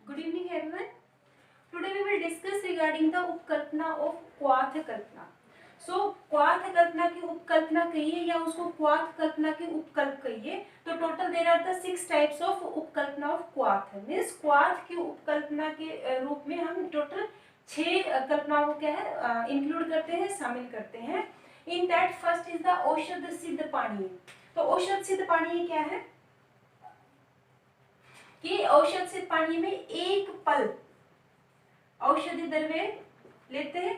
Good evening everyone. Today we will discuss regarding the उपकल्पना of क्वाथ कल्पना. So क्वाथ कल्पना की उपकल्पना कहिए या उसको क्वाथ कल्पना की उपकल्प कहिए, तो total there are the 6 types of उपकल्पना ऑफ क्वाथ. मीन्स क्वाथ की उपकल्पना के रूप में हम टोटल 6 कल्पनाओं को क्या है इंक्लूड करते हैं, शामिल करते हैं. In that first is the औषध सिद्ध पानीय. तो औषध सिद्ध पानीय क्या है कि औषध सिद्ध पानी में एक पल औषधि द्रव्य लेते हैं,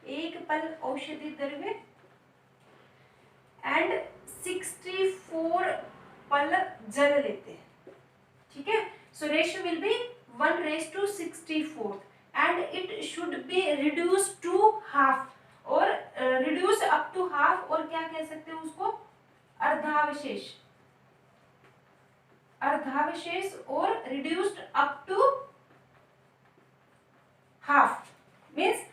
एक पल औषधि द्रव्य एंड 64 पल जल लेते हैं. ठीक है. So ratio will be 1:64 and it should be reduce to half और रिड्यूस अप टू हाफ, और क्या कह सकते हैं उसको, अर्धावशेष, अर्धावशेष और reduced up to half. Means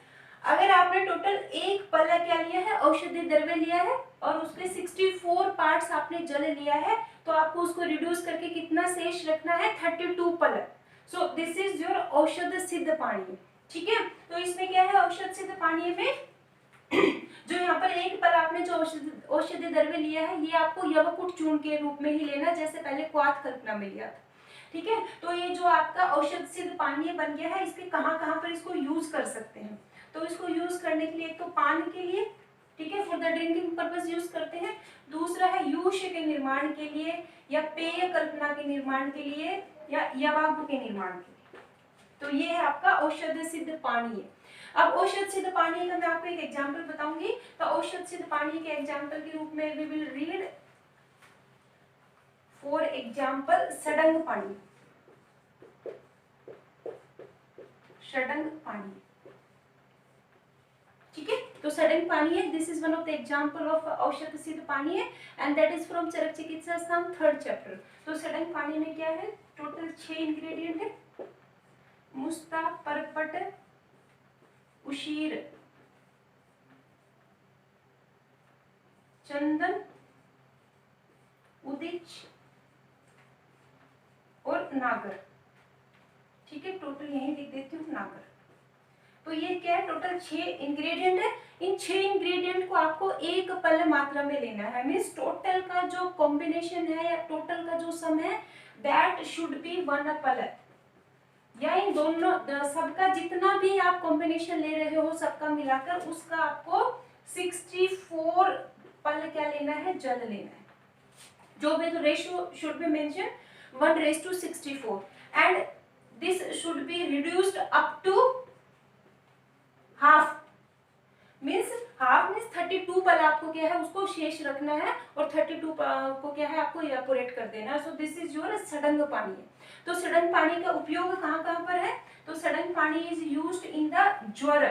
अगर आपने टोटल एक पल क्या लिया है, औषधि द्रव्य लिया है, और उसके 64 पार्ट्स आपने जल लिया है, तो आपको उसको रिड्यूस करके कितना शेष रखना है, 32 पल. सो दिस इज योर औषध सिद्ध पानी. ठीक है. तो इसमें क्या है, औषध सिद्ध पानी में जो यहाँ पर एक पल आपने जो औषधि द्रव्य लिया है, ये आपको यवकुट चूर्ण के रूप में ही लेना, जैसे पहले क्वाथ कल्पना में लिया था. ठीक है. तो ये जो आपका औषध सिद्ध पानी बन गया है, इसके कहाँ कहाँ पर इसको यूज कर सकते हैं. तो इसको यूज करने के लिए एक तो पान के लिए, ठीक है, for the drinking purpose use करते हैं. दूसरा है यूष्य के निर्माण के लिए, या पेय कल्पना के निर्माण के लिए, या यवाग्ग के निर्माण के लिए. तो ये है आपका औषध सिद्ध पानी है. अब औषध सिद्ध पानी का मैं आपको एक एग्जांपल बताऊंगी. तो औषध सिद्ध पानी के एग्जांपल के रूप में we will read for example षडंग पानी. षडंग पानी. ठीक है. तो षडंग पानी है, this is one of the example of औषध सिद्ध पानी है, and that is from Charak चिकित्सा संघ 3rd चैप्टर. तो षडंग पानी में क्या है, टोटल 6 इंग्रेडिएंट है. मुस्ता, परपट, उशीर, चंदन, उदिच और नागर. ठीक है. टोटल यही लिख देती हूँ, नागर. तो ये क्या है, टोटल 6 इंग्रेडिएंट है. इन 6 इंग्रेडिएंट को आपको एक पल मात्रा में लेना है. मीन्स टोटल का जो कॉम्बिनेशन है या टोटल का जो सम है, दैट शुड बी 1 पल. या इन दोनों सबका जितना भी आप कॉम्बिनेशन ले रहे हो, सबका मिलाकर उसका आपको 64 पल क्या लेना है, जल लेना है. जो भी तो ratio should be mention 1:64 and this should be reduced up to half. Means half means 32 पल आपको क्या है उसको शेष रखना है, और 32 को क्या है आपको इवेपोरेट कर देना है. सो दिस इज योर षडंग पानी. तो षडंग पानी का उपयोग कहाँ कहाँ पर है, तो षडंग पानी इज यूज्ड इन द ज्वर.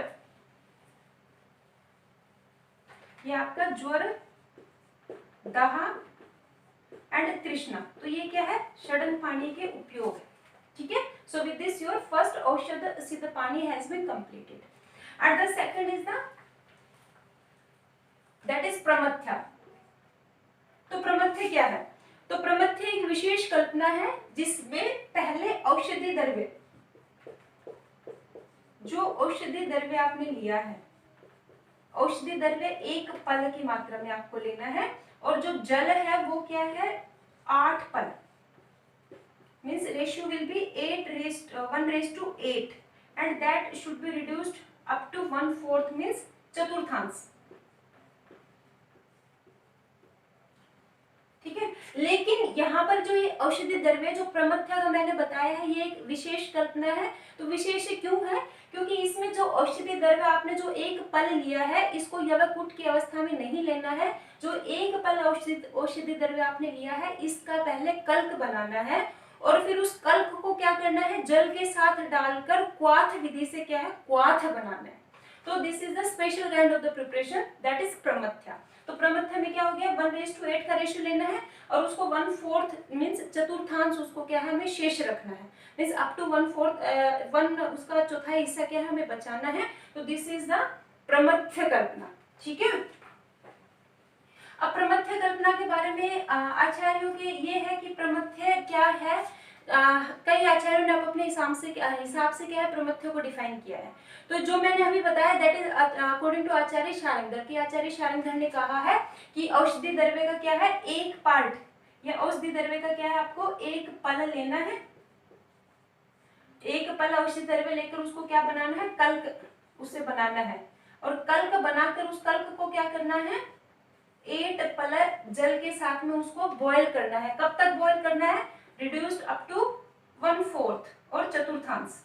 ये आपका ज्वर, दाह एंड तृष्णा. तो ये क्या है, षडंग पानी के उपयोग है. ठीक है. So with this your first औषध सिद्ध पानी has been completed. And the second is the that is प्रमथ्या. तो प्रमथ्य क्या है, तो प्रमथ्य एक विशेष कल्पना है जिसमें पहले औषधि द्रव्य, जो औषधि द्रव्य आपने लिया है, औषधि द्रव्य एक पल की मात्रा में आपको लेना है, और जो जल है वो क्या है, 8 पल. Means ratio will be 1:8 and that should be reduced up to 1/4 means चतुर्थांश. ठीक है. लेकिन यहाँ पर जो ये औषधि द्रव्य जो प्रमथ्या का मैंने बताया है, ये एक विशेष कल्पना है. तो विशेष क्यों है, क्योंकि इसमें जो औषधि द्रव्य आपने जो एक पल लिया है, इसको यवकुट की अवस्था में नहीं लेना है. जो एक पल औषधि द्रव्य आपने लिया है, इसका पहले कल्क बनाना है, और फिर उस कल्क को क्या करना है, जल के साथ डालकर क्वाथ विधि से क्या है, क्वाथ बनाना है. तो this is the special kind of the preparation, that is प्रमथ्या. तो प्रमथ्या में क्या हो गया, 1:8 का रेशियो लेना है, और उसको 1/4 मीन्स चतुर्थांश उसको क्या है, हमें शेष रखना है. मीन्स अप टू 1/4 उसका चौथाई हिस्सा क्या है, हमें बचाना है. तो दिस इज द प्रमथ्य कल्पना. ठीक है. अब प्रमथ्य कल्पना के बारे में आचार्यों के ये है कि प्रमथ्य क्या है, कई आचार्यों ने अपने हिसाब से क्या है प्रमथ्य को डिफाइन किया है। तो जो मैंने अभी बताया दैट इज अकॉर्डिंग टू आचार्य शारंगधर की आचार्य शारंगधर ने कहा है कि औषधि द्रव्य का क्या है एक पार्ट, या औषधि द्रव्य का क्या है आपको एक पल लेना है, एक पल औषधि द्रव्य लेकर उसको क्या बनाना है कल्क उसे बनाना है, और कल्क बनाकर उस कल्क को क्या करना है 8 पलक जल के साथ में उसको बॉईल करना है। कब तक बॉईल करना है रिड्यूस्ड अप टू 1/4 और चतुर्थांश।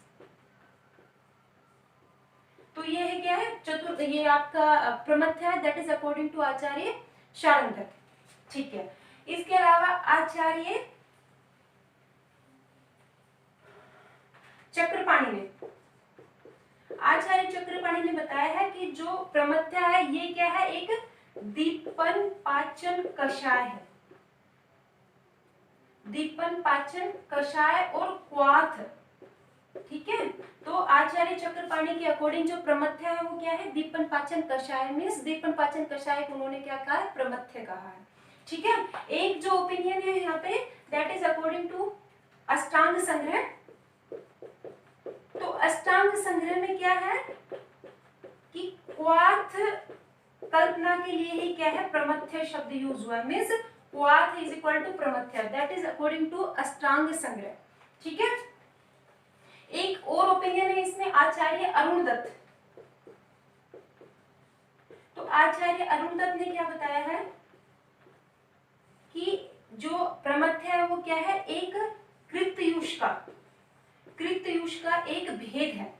तो ये है क्या है ये आपका प्रमथ्य है दैट इज अकॉर्डिंग टू आचार्य शारंगधर। ठीक है, इसके अलावा आचार्य चक्रपाणी ने बताया है कि जो प्रमथ्य है ये क्या है एक दीपन पाचन कषाय है, दीपन पाचन कषाय और क्वाथ। ठीक है, तो आचार्य चक्रपाणी के अकॉर्डिंग जो प्रमथ्य है वो क्या है दीपन पाचन कषाय, मीन्स दीपन पाचन कषाय को उन्होंने क्या कहा है प्रमथ्य कहा है। ठीक है, एक जो ओपिनियन है यहाँ पे that is according to Ashtanga संग्रह। तो अष्टांग संग्रह में क्या है कि क्वाथ कल्पना के लिए ही क्या है प्रमथ्य शब्द यूज हुआ है, मीन्स क्वाथ इज इक्वल टू प्रमथ्य, that is according to Ashtanga Sangraha. ठीक है, एक और ओपिनियन है इसमें आचार्य अरुण दत्त। तो आचार्य अरुण दत्त ने क्या बताया है कि जो प्रमथ्य है वो क्या है एक कृतयुष का एक भेद है।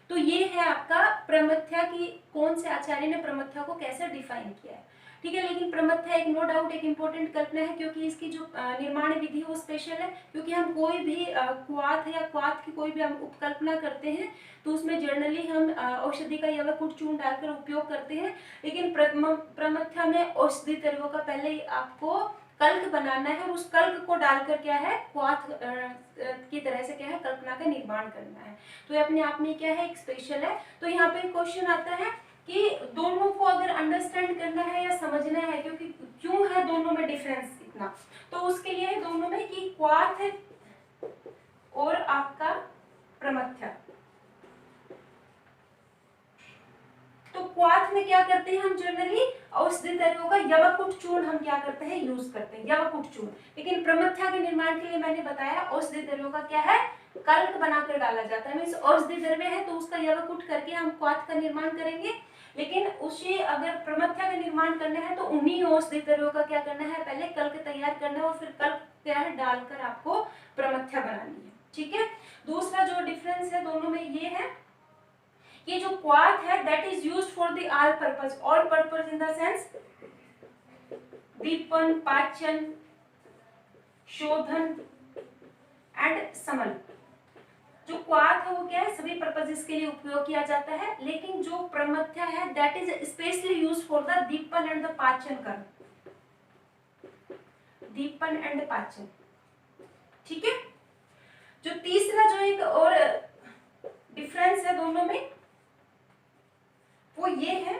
तो ये है आपका प्रमथ्या की कौन से आचार्य ने प्रमथ्या को कैसे डिफाइन किया है। ठीक है, लेकिन प्रमथ्या एक नो डाउट एक इंपॉर्टेंट कल्पना है क्योंकि इसकी जो निर्माण विधि है वो स्पेशल है, क्योंकि हम कोई भी क्वाथ या क्वाथ की कोई भी हम उपकल्पना करते हैं तो उसमें जनरली हम औषधि का यवकुट चूर्ण डालकर उपयोग करते हैं, लेकिन प्रमथ्या में औषधि द्रव्यों का पहले ही आपको कल्क बनाना है और उस कल्क को डालकर क्या है क्वाथ की तरह से क्या है कल्पना का निर्माण करना है। तो ये अपने आप में क्या है एक स्पेशल है। तो यहाँ पे क्वेश्चन आता है कि दोनों को अगर अंडरस्टैंड करना है या समझना है क्योंकि क्यों है दोनों में डिफरेंस इतना, तो उसके लिए है दोनों में कि क्वाथ और आपका प्रमथ्या। तो क्वाथ में क्या करते हैं हम जनरली औषधि द्रव्यों का यवकुट चूर्ण हम क्या करते हैं यूज करते हैं यवकुट चूर्ण, लेकिन प्रमथ्या के निर्माण के लिए मैंने बताया औषधि द्रव्यों का क्या है कल्क बनाकर डाला जाता है, मींस औषधि द्रव्य है तो उसका यवकुट करके हम क्वाथ का निर्माण करेंगे, लेकिन उसे अगर प्रमथ्या का निर्माण करना है तो उन्हीं औषधि द्रव्यों का क्या करना है पहले कल्क तैयार करना है और फिर कल्क क्या है डालकर आपको प्रमथ्या बनानी है। ठीक है, दूसरा जो डिफरेंस है दोनों में ये है ये जो क्वाथ है that is used for the all purpose in the sense दीपन पाचन शोधन एंड समन। जो क्वाथ है वो क्या है सभी पर्पसेस के लिए उपयोग किया जाता है, लेकिन जो प्रमथ्या है that is specially used for the दीपन एंड द पाचन कर्म, दीपन एंड पाचन। ठीक है, जो तीसरा जो एक और डिफरेंस है दोनों में वो ये है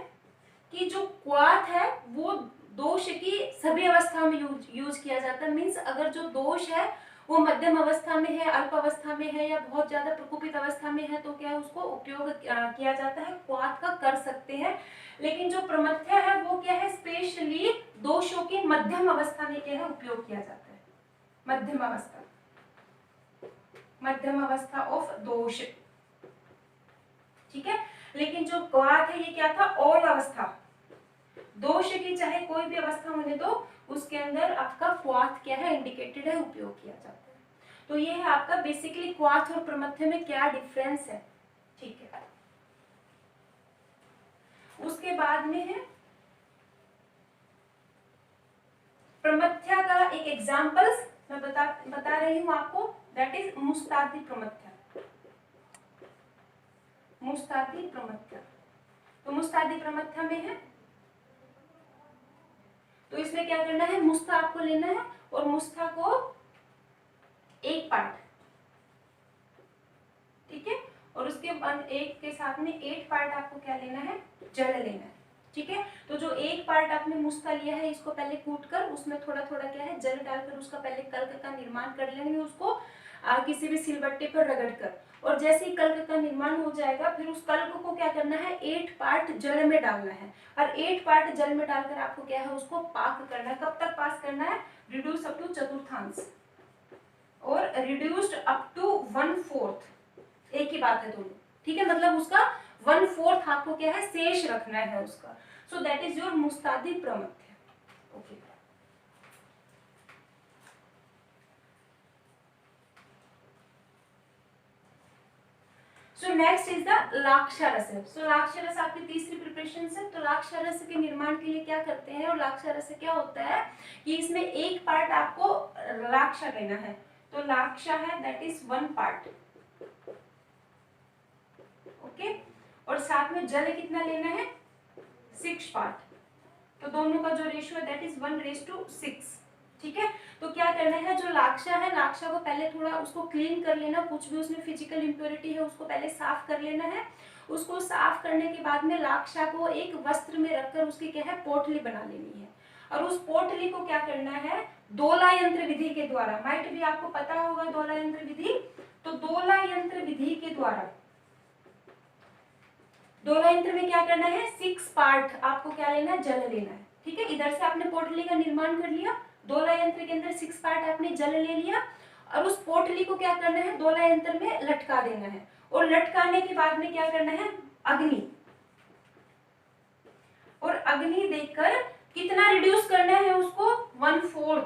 कि जो क्वाथ है वो दोष की सभी अवस्था में यूज किया जाता है, मींस अगर जो दोष है वो मध्यम अवस्था में है अल्प अवस्था में है या बहुत ज्यादा प्रकोपित अवस्था में है तो क्या उसको उपयोग किया जाता है क्वाथ का कर सकते हैं, लेकिन जो प्रमथ्या है वो क्या है स्पेशली दोषों की मध्यम अवस्था में क्या है उपयोग किया जाता है, मध्यम अवस्था ऑफ दोष। ठीक है, लेकिन जो क्वाथ है ये क्या था ऑल अवस्था, दोष की चाहे कोई भी अवस्था होने दो उसके अंदर आपका क्वाथ क्या है इंडिकेटेड है उपयोग किया जाता है। तो ये है आपका बेसिकली क्वाथ और प्रमथ्य में क्या डिफरेंस है। ठीक है, उसके बाद में है प्रमथ्या का एक एग्जांपल्स मैं बता रही हूं आपको दैट इज मुस्तादी प्रमथ्या। मुस्तादी प्रमथ्या, तो मुस्तादी प्रमथ्या में है तो इसमें क्या करना है मुस्ता आपको लेना है और मुस्ता को एक पार्ट, ठीक है, और उसके बाद एक के साथ में 8 पार्ट आपको क्या लेना है जल लेना है। ठीक है। तो जो एक पार्ट आपने मुस्ता लिया है इसको पहले कूट कर उसमें थोड़ा थोड़ा क्या है जल डालकर उसका पहले कल्क का निर्माण कर लेंगे, उसको किसी भी सिलबट्टे पर रगड़ कर, और जैसे ही कल्क का निर्माण हो जाएगा फिर उस कल्क को क्या करना है 8 पार्ट जल में डालना है, और 8 पार्ट जल में डालकर आपको क्या है उसको पाक करना है। कब तक पास करना है? रिड्यूस अप टू चतुर्थांश और रिड्यूस्ड अप टू 1/4, एक ही बात है दोनों, ठीक है। मतलब उसका 1/4 आपको क्या है शेष रखना है उसका। सो दैट इज योर मुस्तादी प्रमथ्य। Okay, so next is the लाक्षारस। सो लाक्षारस आपकी तीसरी प्रिपरेशन है। तो लाक्षारस के निर्माण के लिए क्या करते हैं, और लाक्षारस क्या होता है कि इसमें एक पार्ट आपको लाक्षा लेना है, तो लाक्षा है दैट इज 1 पार्ट, ओके, और साथ में जल कितना लेना है 6 पार्ट, तो दोनों का जो रेशियो है दैट इज 1:6, ठीक है। तो क्या करना है, जो लाक्षा है लाक्षा को पहले थोड़ा उसको क्लीन कर लेना, कुछ भी उसमें फिजिकल इम्प्योरिटी है उसको पहले साफ कर लेना है। उसको साफ करने के बाद में लाक्षा को एक वस्त्र में रखकर उसकी क्या है पोटली बना लेनी है, और उस पोटली को क्या करना है दोला यंत्र विधि के द्वारा, माइट भी आपको पता होगा दोला यंत्र विधि, तो दोला यंत्र विधि के द्वारा, दोला यंत्र में क्या करना है 6 पार्ट आपको क्या लेना है जल लेना है, ठीक है। इधर से आपने पोटली का निर्माण कर लिया, दोला यंत्र के अंदर 6 पार्ट आपने जल ले लिया, और उस पोटली को क्या करना है दोला यंत्र में लटका देना है, और लटकाने के बाद में क्या करना है अग्नि, और अग्नि देकर कितना रिड्यूस करना है उसको 1/4,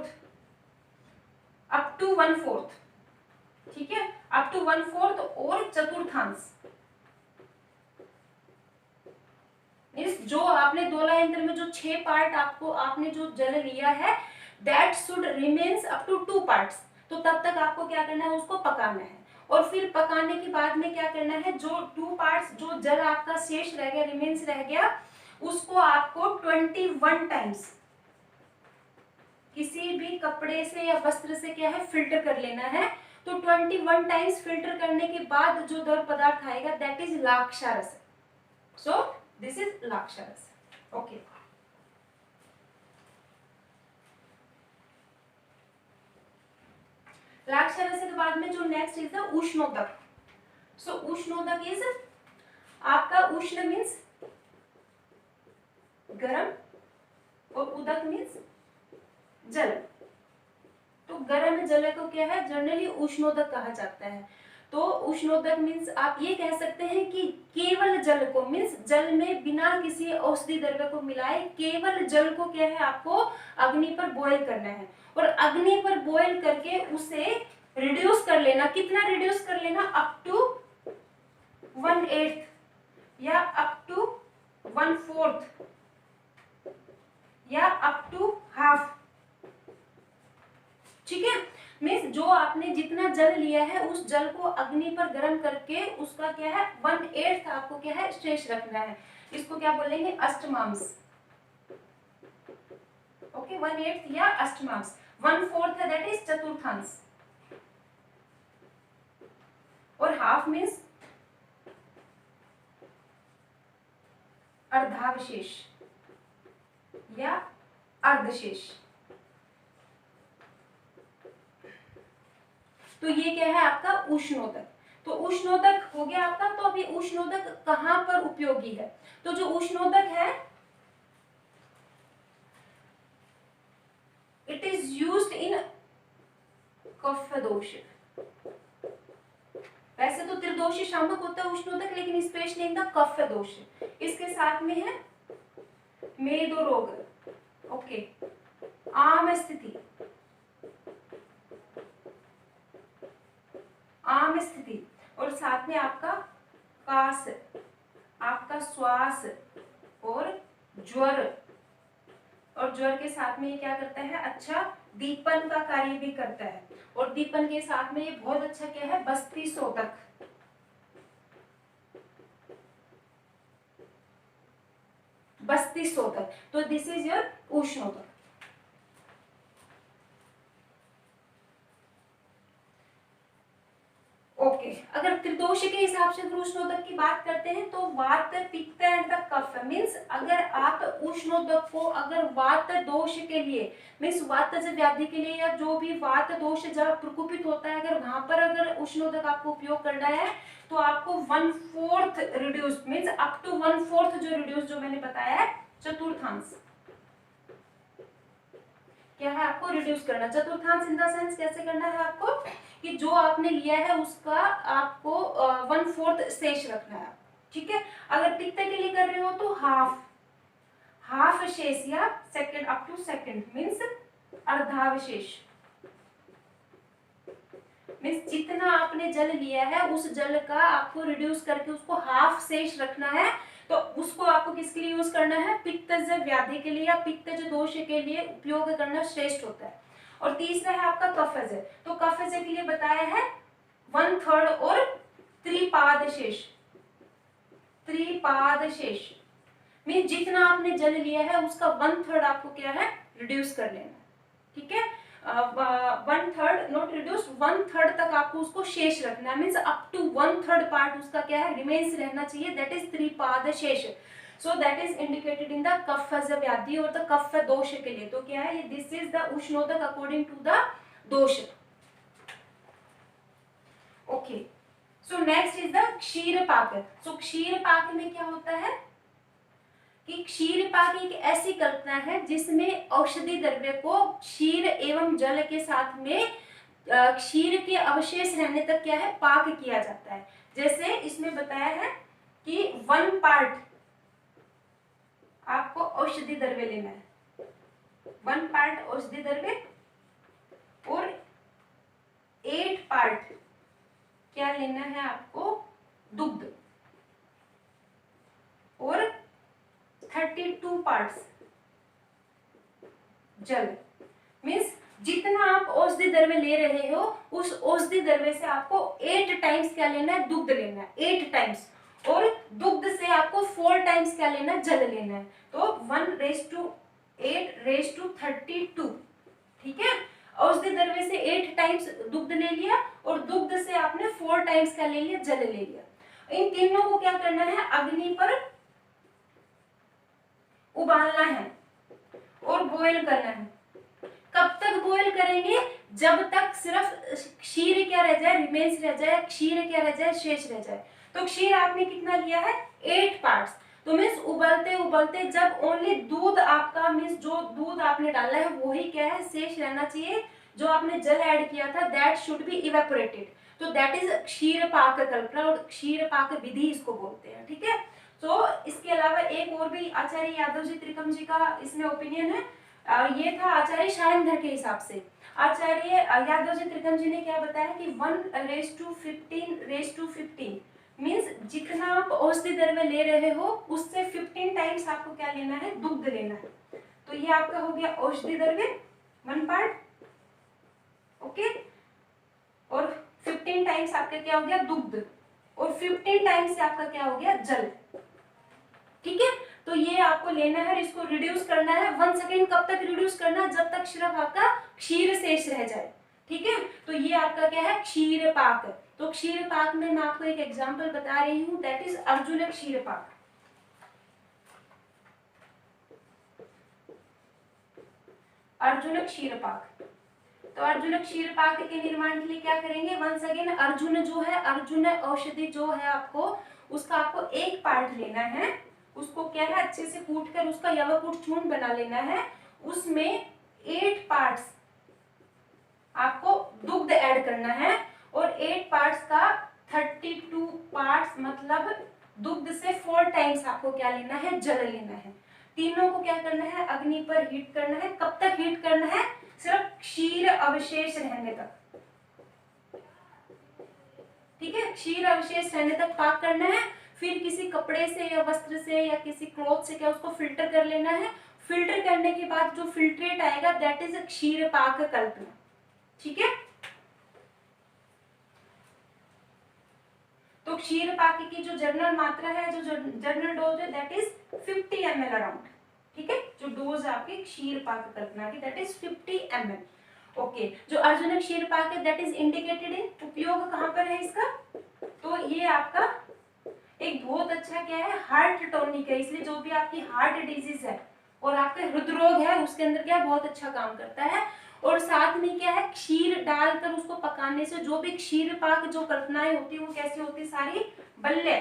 अप टू 1/4, ठीक है, अप टू 1/4 और चतुर्थांश। जो आपने दोला यंत्र में जो 6 पार्ट आपको आपने जो जल लिया है that should remains up to 2 parts, तो तब तक आपको क्या करना है उसको पकाना है, और फिर पकाने के बाद में क्या करना है जो 2 पार्ट्स जो जल आपका शेष रह गया रिमेन्स रह गया उसको आपको 21 टाइम्स किसी भी कपड़े से या वस्त्र से क्या है फिल्टर कर लेना है। तो 21 टाइम्स फिल्टर करने के बाद जो द्रव पदार्थ आएगा दैट इज लाक्षारस। सो दिस इज लाक्षारस, ओके। लाक्षारस के बाद में जो नेक्स्ट इज द उष्णोदक। सो उष्णोदक इज आपका उष्ण मीन्स गरम और उदक मीन्स जल, तो गर्म जल को क्या है जनरली उष्णोदक कहा जाता है। तो उष्णोदक मीन्स आप ये कह सकते हैं कि केवल जल को मीन्स जल में बिना किसी औषधि द्रव्य को मिलाए केवल जल को क्या है आपको अग्नि पर बॉईल करना है, और अग्नि पर बॉईल करके उसे रिड्यूस कर लेना, कितना रिड्यूस कर लेना अप टू 1/8 या अप टू 1/4 या अप टू हाफ, ठीक है। मीन्स जो आपने जितना जल लिया है उस जल को अग्नि पर गर्म करके उसका क्या है 1/8 आपको क्या है शेष रखना है, इसको क्या बोलेंगे अष्टमांश, ओके 1/8 या अष्टमांश, 1/4 है दैट इज चतुर्थांश, और हाफ मीन्स अर्धावशेष या अर्धशेष। तो ये क्या है आपका उष्णोदक। तो उष्णोदक हो गया आपका। तो अभी उष्णोदक कहां पर उपयोगी है, तो जो उष्णोदक है इट इज यूज्ड इन कफ दोष, वैसे तो त्रिदोषी शामक होता है उष्णोदक लेकिन स्पेशली इन द कफ दोष, इसके साथ में है मेदो रोग, ओके, आम स्थिति, आम स्थिति, और साथ में आपका कास, आपका श्वास और ज्वर, और ज्वर के साथ में ये क्या करता है अच्छा दीपन का कार्य भी करता है, और दीपन के साथ में ये बहुत अच्छा क्या है बस्ती शोधक, बस्ती शोधक। तो दिस इज योर उष्णोदक। ओके अगर त्रिदोष के हिसाब से अगर उष्णोदक की बात करते हैं तो वात पित्त एंड द कफ मीन्स अगर आप उष्णोदक को अगर वात दोष के लिए मीन्स वात व्याधि के लिए या जो भी वात दोष जब प्रकोपित होता है अगर वहां पर अगर उष्णोदक आपको उपयोग करना है तो आपको 1/4 रिड्यूस मीन्स अप टू 1/4 जो रिड्यूस जो मैंने बताया है चतुर्थांश क्या है आपको रिड्यूस करना। चतुर्थांश इन द सेंस कैसे करना है आपको कि जो आपने लिया है उसका आपको 1/4 शेष रखना है। ठीक है अगर पित्त के लिए कर रहे हो तो हाफ शेष या second up to second means अर्धावशेष मीन्स जितना आपने जल लिया है उस जल का आपको रिड्यूस करके उसको हाफ शेष रखना है। तो उसको आपको किसके लिए यूज करना है पित्तज व्याधि के लिए या पित्तज दोष के लिए उपयोग करना श्रेष्ठ होता है। और तीसरा है आपका कफज तो कफज के लिए बताया है 1/3 और त्रिपाद शेष मीन जितना आपने जल लिया है उसका 1/3 आपको क्या है रिड्यूस कर लेना। ठीक है 1/3 नॉट रिड्यूस 1/3 तक आपको उसको शेष रखना है मीन्स अप टू 1/3 पार्ट उसका क्या है रिमेन्स रहना चाहिए दैट इज त्रिपाद शेष। So that is indicated in the कफज व्याधि और द कफ दोष के लिए। तो क्या है दिस इज द उष्णोदक अकॉर्डिंग टू द दोष। Okay so next is the क्षीरपाक। सो क्षीरपाक में क्या होता है कि क्षीरपाक एक ऐसी कल्पना है जिसमें औषधि द्रव्य को क्षीर एवं जल के साथ में क्षीर के अवशेष रहने तक क्या है पाक किया जाता है। जैसे इसमें बताया है कि 1 पार्ट आपको औषधि द्रव्य लेना है 1 पार्ट औषधि द्रव्य और 8 पार्ट क्या लेना है आपको दुग्ध और 32 पार्ट्स जल मीन्स जितना आप औषधि द्रव्य ले रहे हो उस औषधि द्रव्य से आपको 8 टाइम्स क्या लेना है दुग्ध लेना है 8 टाइम्स और दुग्ध से आपको 4 टाइम्स क्या लेना है जल लेना है। तो 1:8:32 ठीक है औषधि द्रव्य से 8 टाइम्स दुग्ध ले लिया और दुग्ध से आपने 4 टाइम्स क्या ले लिया जल ले लिया। इन तीनों को क्या करना है अग्नि पर उबालना है और बॉयल करना है। कब तक बॉयल करेंगे जब तक सिर्फ क्षीर क्या रह जाए रिमेन्स रह जाए क्षीर क्या रह जाए शेष रह जाए। तो क्षीर आपने कितना लिया है 8 पार्ट्स तो मीन्स उबलते उबलते जब ओनली दूध आपका मीन्स जो दूध आपने डाला है वही क्या है शेष रहना चाहिए जो आपने जल ऐड किया था दैट शुड बी इवेपोरेटेड। तो दैट इज क्षीर पाक कल्पना और क्षीर पाक विधि इसको बोलते हैं। ठीक है तो इसके अलावा एक और भी आचार्य यादव जी त्रिकम जी का इसमें ओपिनियन है ये था आचार्य शायनधर के हिसाब से। आचार्य यादव जी त्रिकम जी ने क्या बताया कि 1:15 मीन्स जितना आप औषधि द्रव्य ले रहे हो उससे 15 टाइम्स आपको क्या लेना है दुग्ध लेना है। तो ये आपका हो गया औषधि द्रव्य 1 पार्ट ओके और 15 टाइम्स आपका क्या हो गया दुग्ध और 15 टाइम्स से आपका क्या हो गया जल। ठीक है तो ये आपको लेना है इसको रिड्यूस करना है 1 सेकेंड कब तक रिड्यूस करना जब तक सिर्फ आपका क्षीर शेष रह जाए। ठीक है तो ये आपका क्या है क्षीर पाक। तो क्षीर पाक में मैं आपको एक एग्जांपल बता रही हूं दैट इज अर्जुन क्षीर पाक। अर्जुन क्षीर पाक तो अर्जुन क्षीर पाक के निर्माण के लिए क्या करेंगे वंस अगेन अर्जुन जो है अर्जुन औषधि जो है आपको उसका आपको 1 पार्ट लेना है उसको क्या है अच्छे से कूट कर उसका यवकूट चूर्ण बना लेना है उसमें 8 पार्ट्स आपको दुग्ध ऐड करना है और 8 पार्ट्स का 32 पार्ट्स मतलब दुग्ध से 4 टाइम्स आपको क्या लेना है जल लेना है। तीनों को क्या करना है अग्नि पर हीट करना है। कब तक हीट करना है सिर्फ क्षीर अवशेष रहने तक। ठीक है क्षीर अवशेष रहने तक पाक करना है। फिर किसी कपड़े से या वस्त्र से या किसी क्लॉथ से क्या उसको फिल्टर कर लेना है। फिल्टर करने के बाद जो फिल्ट्रेट आएगा दैट इज क्षीर पाक कल्पना। ठीक है तो क्षीर पाक की जो जर्नल मात्रा है जो जर्नल डोज है दैट इज 50 ml अराउंड। ठीक है जो डोज आपकी क्षीर पाक कल्पना की दैट इज 50 ml। ओके, जो अर्जुनक क्षीरपाक है दैट इज इंडिकेटेड इन, उपयोग कहाँ पर है इसका, तो ये आपका एक बहुत अच्छा क्या है हार्ट टॉनिक है, इसलिए जो भी आपकी हार्ट डिजीज है और आपके हृदरोग है उसके अंदर क्या बहुत अच्छा काम करता है। और साथ में क्या है, क्षीर डालकर उसको पकाने से जो भी क्षीर पाक जो कल्पनाएं होती है वो कैसी होती है, सारी बल्ले,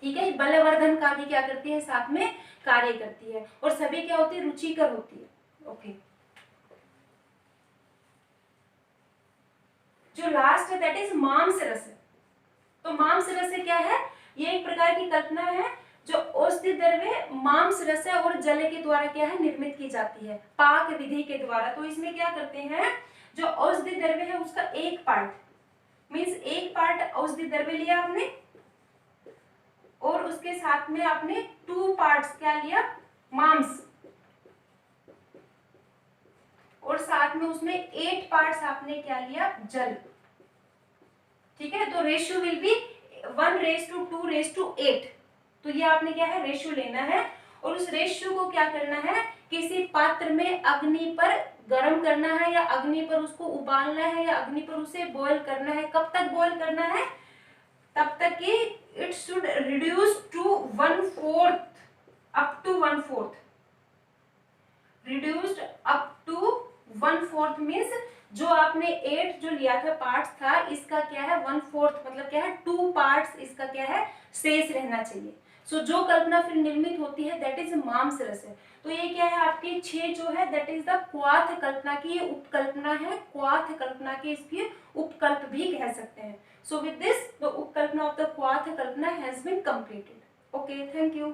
ठीक है, बलवर्धन का भी क्या करती है, साथ में कार्य करती है, और सभी क्या होती है, रुचिकर होती है। ओके, जो लास्ट है दैट इज मांस रस। तो मांस रस से क्या है, ये एक प्रकार की कल्पना है जो औषधि द्रव्य मांस रस और जल के द्वारा क्या है निर्मित की जाती है, पाक विधि के द्वारा। तो इसमें क्या करते हैं, जो औषधि द्रव्य है उसका एक पार्ट, मींस एक पार्ट औषधि द्रव्य लिया आपने, और उसके साथ में आपने 2 पार्ट्स क्या लिया, मांस, और साथ में उसमें 8 पार्ट्स आपने क्या लिया, जल। ठीक है, तो रेशियो विल बी 1:2:8। तो ये आपने क्या है रेशियो लेना है, और उस रेशियो को क्या करना है, किसी पात्र में अग्नि पर गर्म करना है, या अग्नि पर उसको उबालना है, या अग्नि पर उसे बॉईल करना है। कब तक बॉईल करना है, तब तक कि it should reduce to 1/4, up to 1/4, reduced up to 1/4 means जो आपने 8 जो लिया था पार्ट्स था, इसका क्या है 1/4, मतलब क्या है 2 पार्ट्स इसका क्या है शेष रहना चाहिए। सो जो कल्पना फिर निर्मित होती है दैट इज मांस रस है। तो ये क्या है आपकी 6 जो है दैट इज द क्वाथ कल्पना की, ये उपकल्पना है, क्वाथ कल्पना की इसकी उपकल्प भी कह सकते हैं। सो विद दिस द उपकल्पना ऑफ द क्वाथ कल्पना has been completed. Okay, thank you.